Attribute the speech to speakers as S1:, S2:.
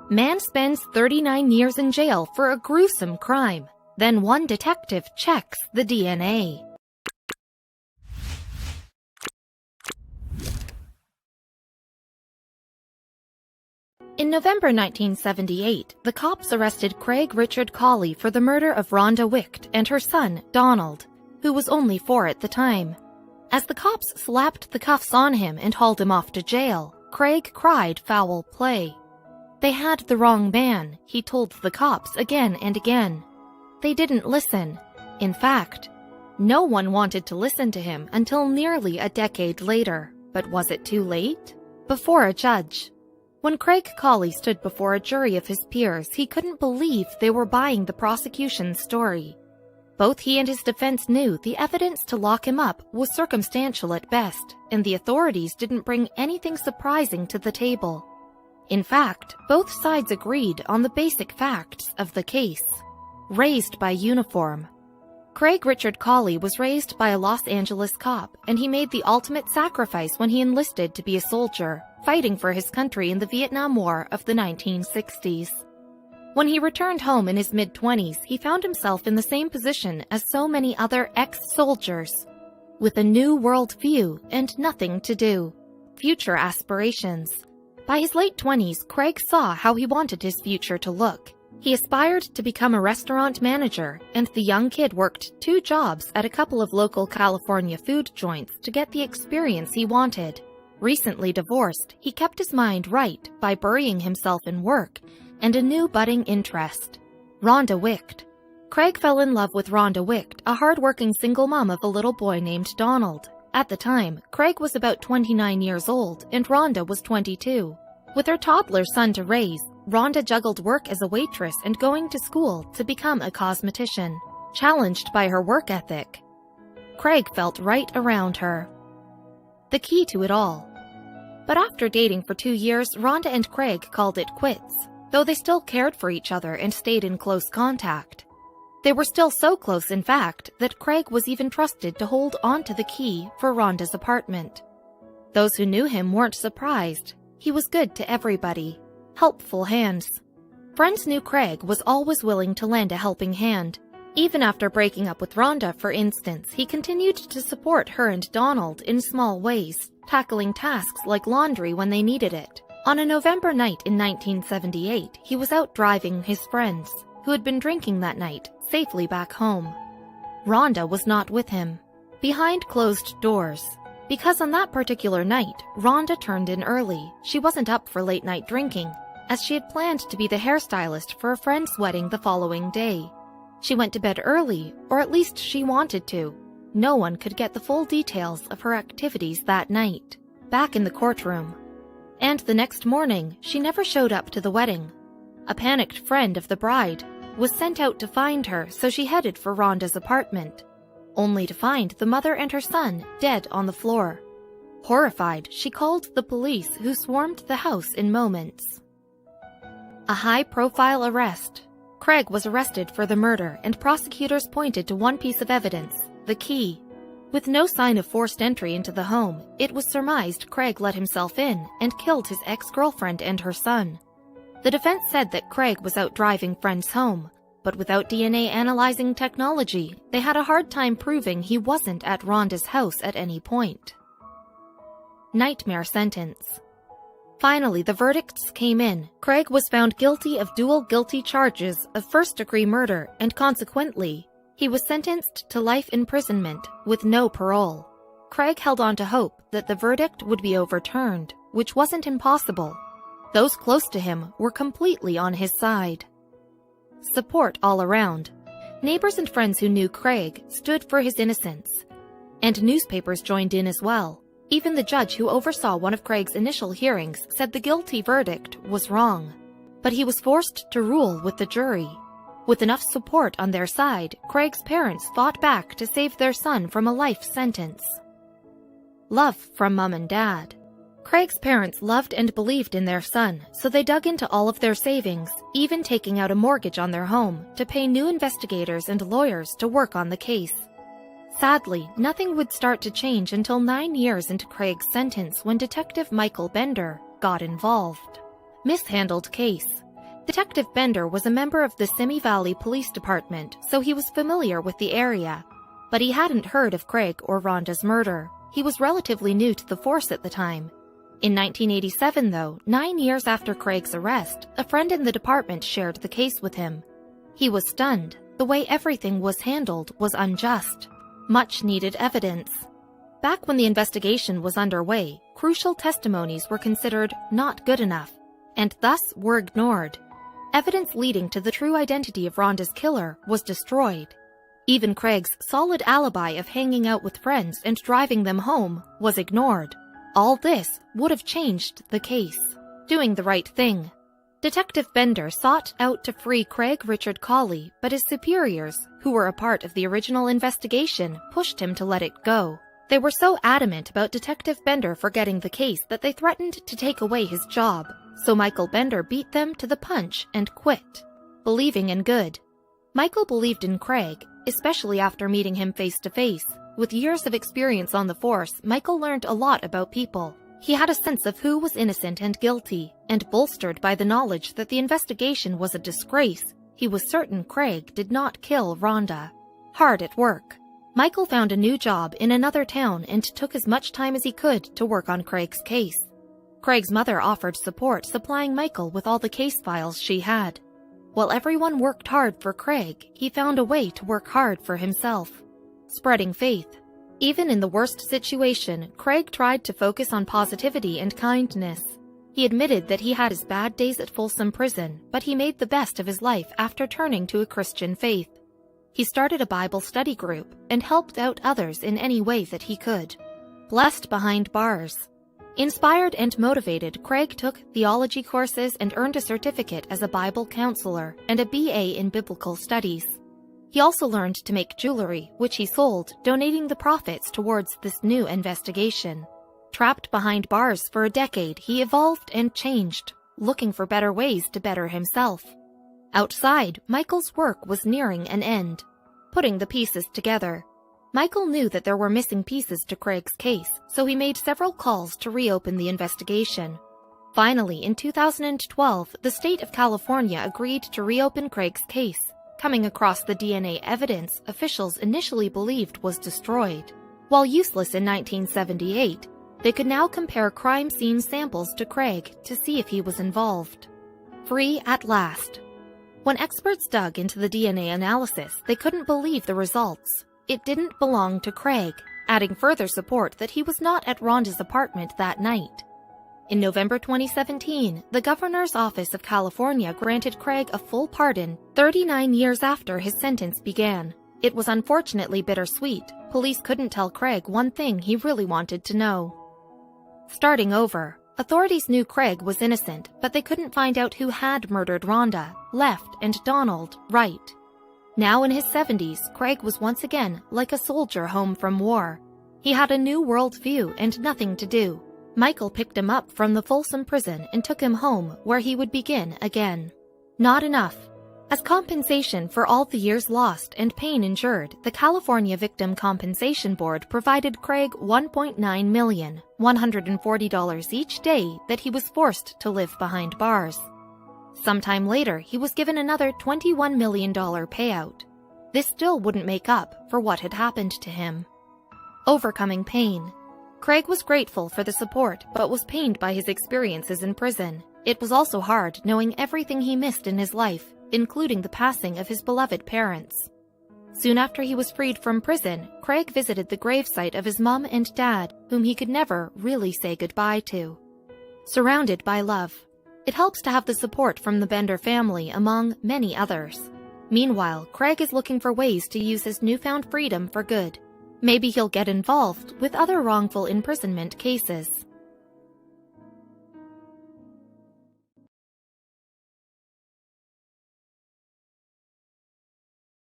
S1: Man spends 39 years in jail for a gruesome crime. Then one detective checks the DNA. In November 1978, the cops arrested Craig Richard Coley for the murder of Rhonda Wicht and her son, Donald, who was only 4 at the time. As the cops slapped the cuffs on him and hauled him off to jail, Craig cried foul play. They had the wrong man, he told the cops again and again. They didn't listen. In fact, no one wanted to listen to him until nearly a decade later. But was it too late? Before a judge. When Craig Coley stood before a jury of his peers, he couldn't believe they were buying the prosecution's story. Both he and his defense knew the evidence to lock him up was circumstantial at best, and the authorities didn't bring anything surprising to the table. In fact, both sides agreed on the basic facts of the case. Raised by uniform. Craig Richard Coley was raised by a Los Angeles cop, and he made the ultimate sacrifice when he enlisted to be a soldier, fighting for his country in the Vietnam War of the 1960s. When he returned home in his mid-20s, he found himself in the same position as so many other ex-soldiers, with a new worldview and nothing to do. Future aspirations. By his late 20s, Craig saw how he wanted his future to look. He aspired to become a restaurant manager, and the young kid worked 2 jobs at a couple of local California food joints to get the experience he wanted. Recently divorced, he kept his mind right by burying himself in work and a new budding interest. Rhonda Wicht. Craig fell in love with Rhonda Wicht, a hard-working single mom of a little boy named Donald. At the time, Craig was about 29 years old and Rhonda was 22. With her toddler son to raise, Rhonda juggled work as a waitress and going to school to become a cosmetician. Challenged by her work ethic, Craig felt right around her. The key to it all. But after dating for 2 years, Rhonda and Craig called it quits, though they still cared for each other and stayed in close contact. They were still so close, in fact, that Craig was even trusted to hold onto the key for Rhonda's apartment. Those who knew him weren't surprised. He was good to everybody. Helpful hands. Friends knew Craig was always willing to lend a helping hand. Even after breaking up with Rhonda, for instance, he continued to support her and Donald in small ways, tackling tasks like laundry when they needed it. On a November night in 1978, he was out driving his friends, who had been drinking that night, safely back home. Rhonda was not with him. Behind closed doors. Because on that particular night, Rhonda turned in early. She wasn't up for late-night drinking, as she had planned to be the hairstylist for a friend's wedding the following day. She went to bed early, or at least she wanted to. No one could get the full details of her activities that night. Back in the courtroom. And the next morning, she never showed up to the wedding. A panicked friend of the bride was sent out to find her, so she headed for Rhonda's apartment, only to find the mother and her son dead on the floor. Horrified, she called the police, who swarmed the house in moments. A high-profile arrest. Craig was arrested for the murder, and prosecutors pointed to one piece of evidence, the key. With no sign of forced entry into the home, it was surmised Craig let himself in and killed his ex-girlfriend and her son. The defense said that Craig was out driving friends home, but without DNA analyzing technology, they had a hard time proving he wasn't at Rhonda's house at any point. Nightmare sentence. Finally, the verdicts came in. Craig was found guilty of dual guilty charges of first-degree murder, and consequently, he was sentenced to life imprisonment with no parole. Craig held on to hope that the verdict would be overturned, which wasn't impossible. Those close to him were completely on his side. Support all around. Neighbors and friends who knew Craig stood for his innocence. And newspapers joined in as well. Even the judge who oversaw one of Craig's initial hearings said the guilty verdict was wrong. But he was forced to rule with the jury. With enough support on their side, Craig's parents fought back to save their son from a life sentence. Love from Mom and Dad. Craig's parents loved and believed in their son, so they dug into all of their savings, even taking out a mortgage on their home to pay new investigators and lawyers to work on the case. Sadly, nothing would start to change until 9 years into Craig's sentence when Detective Michael Bender got involved. Mishandled case. Detective Bender was a member of the Simi Valley Police Department, so he was familiar with the area. But he hadn't heard of Craig or Rhonda's murder. He was relatively new to the force at the time. In 1987, though, 9 years after Craig's arrest, a friend in the department shared the case with him. He was stunned. The way everything was handled was unjust. Much needed evidence. Back when the investigation was underway, crucial testimonies were considered not good enough, and thus were ignored. Evidence leading to the true identity of Rhonda's killer was destroyed. Even Craig's solid alibi of hanging out with friends and driving them home was ignored. All this would have changed the case. Doing the right thing. Detective Bender sought out to free Craig Richard Coley, but his superiors, who were a part of the original investigation, pushed him to let it go. They were so adamant about Detective Bender forgetting the case that they threatened to take away his job, so Michael Bender beat them to the punch and quit, believing in good. Michael believed in Craig, especially after meeting him face to face. With years of experience on the force, Michael learned a lot about people. He had a sense of who was innocent and guilty, and bolstered by the knowledge that the investigation was a disgrace, he was certain Craig did not kill Rhonda. Hard at work. Michael found a new job in another town and took as much time as he could to work on Craig's case. Craig's mother offered support, supplying Michael with all the case files she had. While everyone worked hard for Craig, he found a way to work hard for himself. Spreading faith. Even in the worst situation, Craig tried to focus on positivity and kindness. He admitted that he had his bad days at Folsom Prison, but he made the best of his life after turning to a Christian faith. He started a Bible study group and helped out others in any way that he could. Blessed behind bars. Inspired and motivated, Craig took theology courses and earned a certificate as a Bible counselor and a BA in biblical studies. He also learned to make jewelry, which he sold, donating the profits towards this new investigation. Trapped behind bars for a decade, he evolved and changed, looking for better ways to better himself. Outside, Michael's work was nearing an end. Putting the pieces together. Michael knew that there were missing pieces to Craig's case, so he made several calls to reopen the investigation. Finally, in 2012, the state of California agreed to reopen Craig's case, coming across the DNA evidence officials initially believed was destroyed. While useless in 1978, they could now compare crime scene samples to Craig to see if he was involved. Free at last. When experts dug into the DNA analysis, they couldn't believe the results. It didn't belong to Craig, adding further support that he was not at Rhonda's apartment that night. In November 2017, the Governor's Office of California granted Craig a full pardon 39 years after his sentence began. It was unfortunately bittersweet. Police couldn't tell Craig one thing he really wanted to know. Starting over, authorities knew Craig was innocent, but they couldn't find out who had murdered Rhonda, Left, and Donald, Right. Now in his 70s, Craig was once again like a soldier home from war. He had a new worldview and nothing to do. Michael picked him up from the Folsom prison and took him home, where he would begin again. Not enough. As compensation for all the years lost and pain endured, the California Victim Compensation Board provided Craig $1.9 million, $140 each day that he was forced to live behind bars. Sometime later, he was given another $21 million payout. This still wouldn't make up for what had happened to him. Overcoming pain. Craig was grateful for the support, but was pained by his experiences in prison. It was also hard knowing everything he missed in his life, including the passing of his beloved parents. Soon after he was freed from prison, Craig visited the gravesite of his mom and dad, whom he could never really say goodbye to. Surrounded by love. It helps to have the support from the Bender family, among many others. Meanwhile, Craig is looking for ways to use his newfound freedom for good. Maybe he'll get involved with other wrongful imprisonment cases.